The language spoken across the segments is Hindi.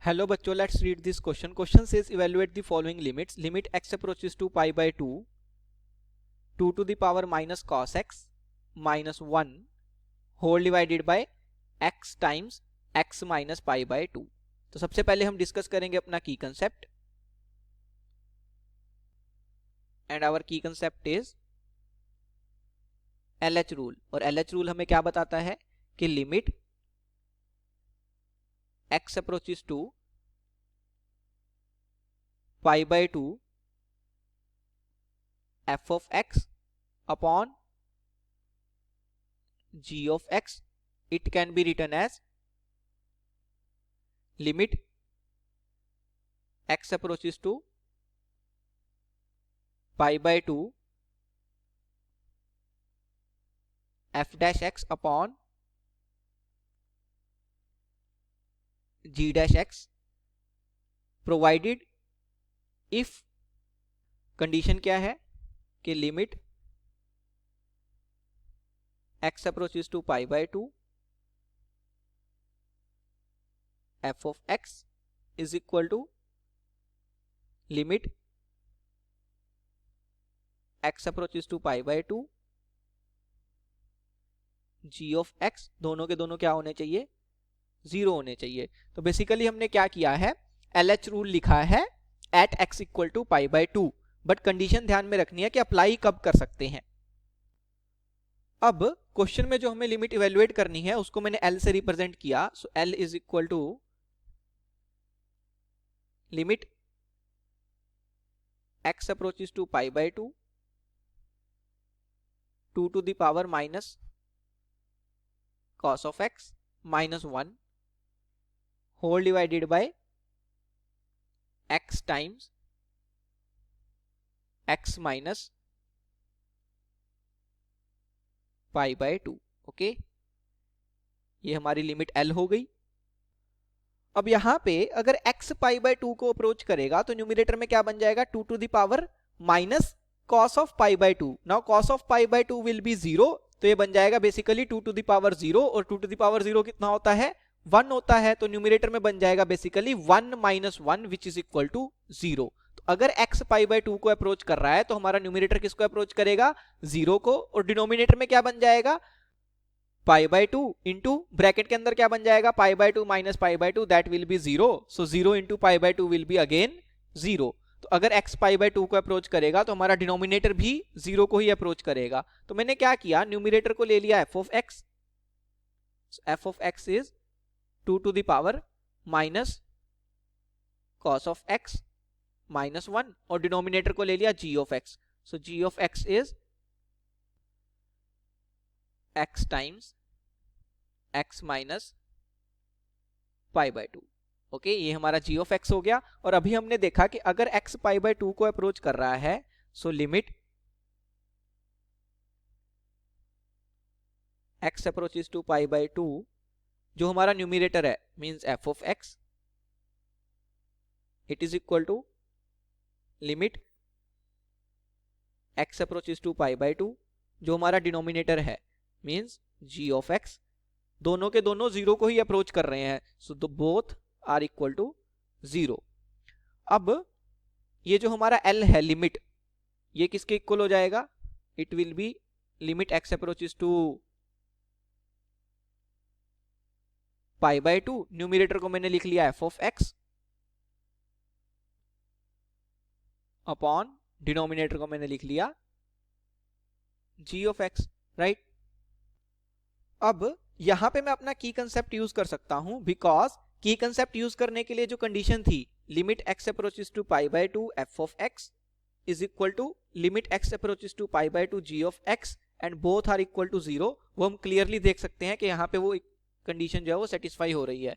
हेलो बच्चों, let's read this question. Question says evaluate the following limits. Limit x approaches to pi by 2 2 to the power minus cos x minus 1 whole divided by x times x minus pi by 2. तो सबसे पहले हम डिस्कस करेंगे अपना key concept, and our key concept is LH rule. और LH रूल हमें क्या बताता है कि limit x approaches to pi by 2 f of x upon g of x, it can be written as limit x approaches to pi by 2 f dash x upon g dash x provided if condition क्या है कि limit x approaches to pi by 2 f of x is equal to limit x approaches to pi by 2 g of x, दोनों के दोनों क्या होने चाहिए, 0 होने चाहिए. तो बेसिकली हमने क्या किया है, LH रूल लिखा है at x equal to pi by 2, but condition ध्यान में रखनी है कि अप्लाई कब कर सकते हैं. अब क्वेश्चन में जो हमें लिमिट इवेल्युएट करनी है उसको मैंने L से रिप्रेजेंट किया. So L is equal to limit x approaches to pi by 2 2 to the power minus cos of x minus 1 whole divided by x times x minus pi by 2. Okay, ये हमारी लिमिट L हो गई. अब यहां पे अगर x पाई बाय 2 को अप्रोच करेगा तो न्यूमरेटर में क्या बन जाएगा, 2 to the power minus cos of pi by 2. Now cos of pi by 2 will be 0, तो ये बन जाएगा बेसिकली 2 टू द पावर 0, और 2 टू द पावर 0 कितना होता है, 1 होता है. तो न्यूमरेटर में बन जाएगा basically 1 minus 1 which is equal to 0. तो अगर x पाई बाय 2 को अप्रोच कर रहा है तो हमारा न्यूमरेटर किसको अप्रोच करेगा, 0 को, और डिनोमिनेटर में क्या बन जाएगा, पाई बाय 2 इंटू ब्रैकेट के अंदर क्या बन जाएगा, पाई by 2 minus pi by 2, that will be 0. So 0 into pi by 2 will be again 0. तो अगर x पाई बाय 2 को अप्रोच करेगा तो हमारा डिनोमिनेटर भी 0 को ही अप्रोच करेगा. तो मैंने क्या किया, न्यूमरेटर को ले लिया f of x. f of x is 2 to the power minus cos of x minus 1, और डिनोमिनेटर को ले लिया g of x. So g of x is x times x minus pi by 2. Okay, ये हमारा g ऑफ x हो गया. और अभी हमने देखा कि अगर x पाई बाय 2 को अप्रोच कर रहा है so limit x approaches to pi by 2, जो हमारा न्यूमरेटर है means f of x, it is equal to limit x approaches to pi by 2, जो हमारा डिनोमिनेटर है मींस g ऑफ x, दोनों के दोनों 0 को ही अप्रोच कर रहे हैं. So both are equal to 0. अब ये जो हमारा L है लिमिट, ये किसके इक्वल हो जाएगा, it will be limit x approaches to pi by 2. Numerator को मैंने लिख लिया f of x upon denominator को मैंने लिख लिया g ऑफ x, राइट. अब यहां पे मैं अपना की कंसेप्ट यूज कर सकता हूं, बिकॉज की कंसेप्ट यूज करने के लिए जो कंडीशन थी limit x approaches to pi by 2 f of x is equal to limit x approaches to pi by 2 g of x and both are equal to 0, वो हम क्लियरली देख सकते हैं कि यहां पे वो कंडीशन जो है वो सेटिस्फाई हो रही है.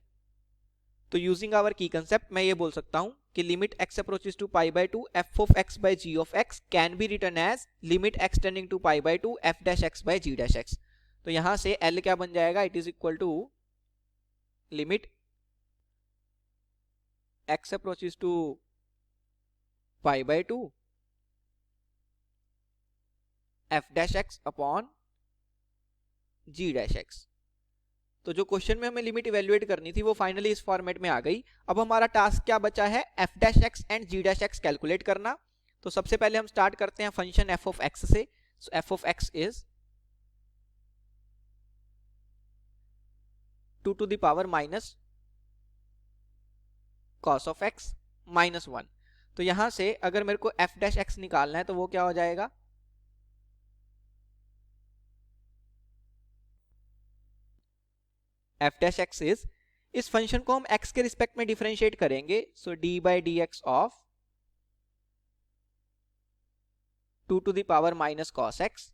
तो यूजिंग आवर की कंसेप्ट मैं ये बोल सकता हूं कि limit x approaches to pi by 2 f of x by g of x can be written as limit x tending to pi by 2 f dash x by g dash x. तो यहां से L क्या बन जाएगा, it is equal to limit x approaches to pi by 2 f dash x upon g dash x. तो जो क्वेश्चन में हमें लिमिट इवेल्युएट करनी थी वो फाइनली इस फॉर्मेट में आ गई। अब हमारा टास्क क्या बचा है, F dash X and G dash X calculate करना। तो सबसे पहले हम स्टार्ट करते हैं फंक्शन एफ ऑफ एक्स से। So F of X is 2 to the power minus cos of x minus 1। तो यहां से अगर मेरे को एफ डैश एक्स निकालना है तो वो क्या हो जाएगा, एफ डैश एक्स इज, इस फंक्शन को हम x के रिस्पेक्ट में डिफरेंशिएट करेंगे। So D by D X of 2 to the power minus cos x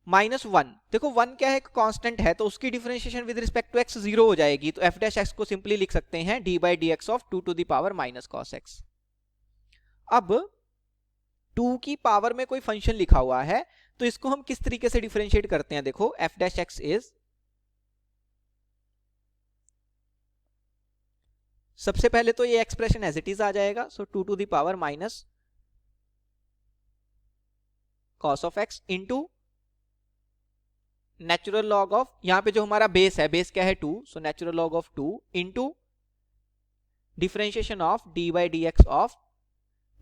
minus 1। देखो 1 क्या है, एक कांस्टेंट है, तो उसकी differentiation with respect to x 0 हो जाएगी। तो एफ डैश एक्स को सिंपली लिख सकते हैं D by D X of 2 to the power minus cos x। अब 2 की पावर में कोई फंक्शन लिखा हुआ है, तो इसको हम किस तरीके से डिफरेंशिएट करते हैं, देखो एफ डैश एक्स इज, सबसे पहले तो ये एक्सप्रेशन एज इट इज आ जाएगा। सो 2 to the power minus cos of x into natural log of, यहां पे जो हमारा बेस है, बेस क्या है 2, so natural log of 2 into differentiation of D by D X of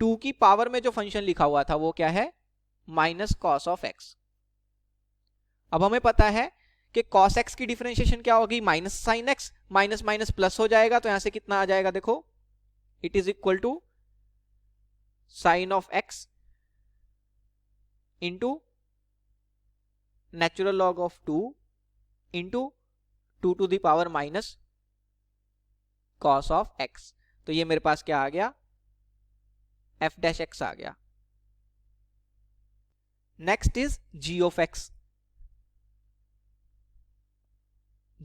2 की पावर में जो फंक्शन लिखा हुआ था वो क्या है, माइनस cos ऑफ x। अब हमें पता है कि cos x की डिफरेंशिएशन क्या होगी, minus sine x, minus minus plus हो जाएगा। तो यहां से कितना आ जाएगा, देखो it is equal to sine of x into natural log of 2 into 2 to the power minus cos of x। तो ये मेरे पास क्या आ गया, f डैश x आ गया। Next is g of x।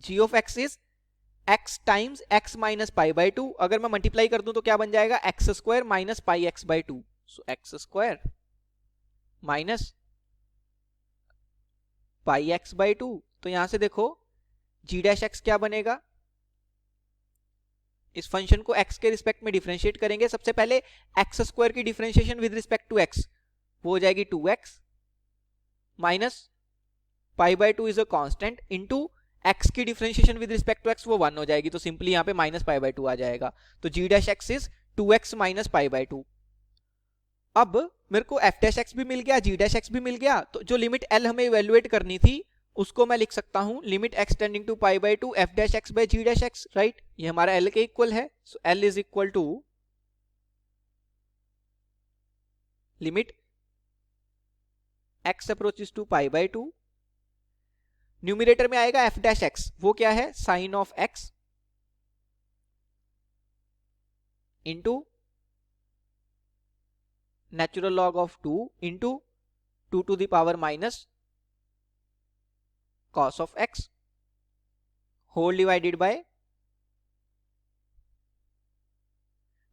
g of x is x times x minus pi by 2। अगर मैं मल्टीप्लाई कर दूं तो क्या बन जाएगा, x square minus pi x by 2। So x square minus pi x by 2। तो यहां से देखो g डैश एक्स क्या बनेगा, इस फंक्शन को x के रिस्पेक्ट में डिफरेंशिएट करेंगे। सबसे पहले एक्स स्क्वायर की differentiation with respect to x वो हो जाएगी 2x minus pi by 2 is a constant into x की differentiation with respect to x वो 1 हो जाएगी। तो सिंपली यहाँ पे माइनस पाई बाई 2 आ जाएगा। तो g dash X is 2x minus pi by 2। अब मेरे को f डैश एक्स भी मिल गया, g डैश एक्स भी मिल गया। तो जो लिमिट l हमें इवेल्युएट करनी थी उसको मैं लिख सकता हूं limit x tending to pi by 2 f dash x by g dash x, right. ये हमारा l के इक्वल है। So l is equal to limit x approaches to pi by 2, numerator में आएगा f डैश एक्स, वो क्या है, sine of x into natural log of 2 into 2 to the power minus cos of x whole divided by,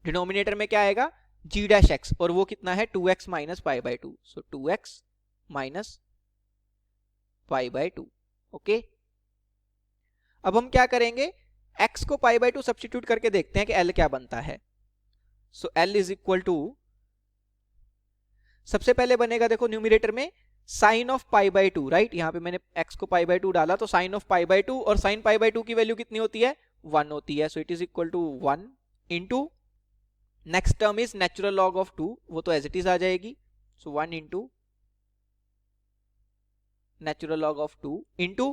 denominator में क्या आएगा, g डैश एक्स, और वो कितना है 2x minus pi by 2। So 2x minus pi by 2। Okay, अब हम क्या करेंगे, x को पाई बाई 2 सब्स्टिट्यूट करके देखते हैं कि l क्या बनता है। So l is equal to, सबसे पहले बनेगा देखो न्यूमरेटर में sine of pi by 2, right. यहां पे मैंने x को पाई बाई 2 डाला, तो साइन ऑफ पाई बाई 2, और साइन पाई बाई 2 की वैल्यू कितनी होती है, 1 होती है। So it is equal to 1 into next term is natural log of 2, वो तो एज इट इज आ जाएगी। So 1 into natural log of 2 into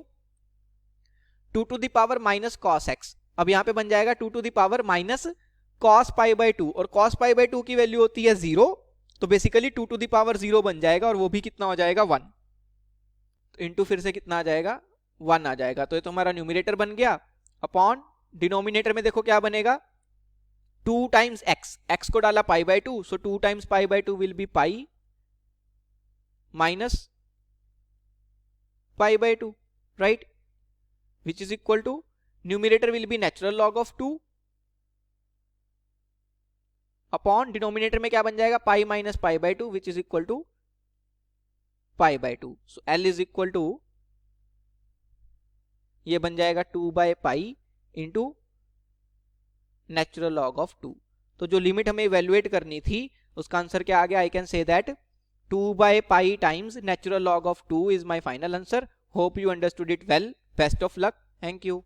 2 to the power minus cos x। अब यहां पे बन जाएगा 2 to the power minus cos pi by 2, और cos पाई बाई 2 की वैल्यू होती है 0, तो बेसिकली 2 to the power 0 बन जाएगा, और वो भी कितना हो जाएगा, 1। तो इंटू फिर से कितना आ जाएगा, 1 आ जाएगा। तो ये तो हमारा न्यूमरेटर बन गया। अपॉन डिनोमिनेटर में देखो क्या बनेगा, 2 टाइम्स x को डाला pi by 2, so 2 times pi by 2 will be pi minus pi by 2, right, which is equal to numerator will be natural log of 2 upon denominator में क्या बन जाएगा, pi minus pi by 2 which is equal to pi by 2। So l is equal to, ये बन जाएगा 2 by pi into natural log of 2। तो जो लिमिट हमें इवेल्युएट करनी थी उसका आंसर क्या आ गया, I can say that 2 by pi times natural log of 2 is my final answer. Hope you understood it well. Best of luck. Thank you.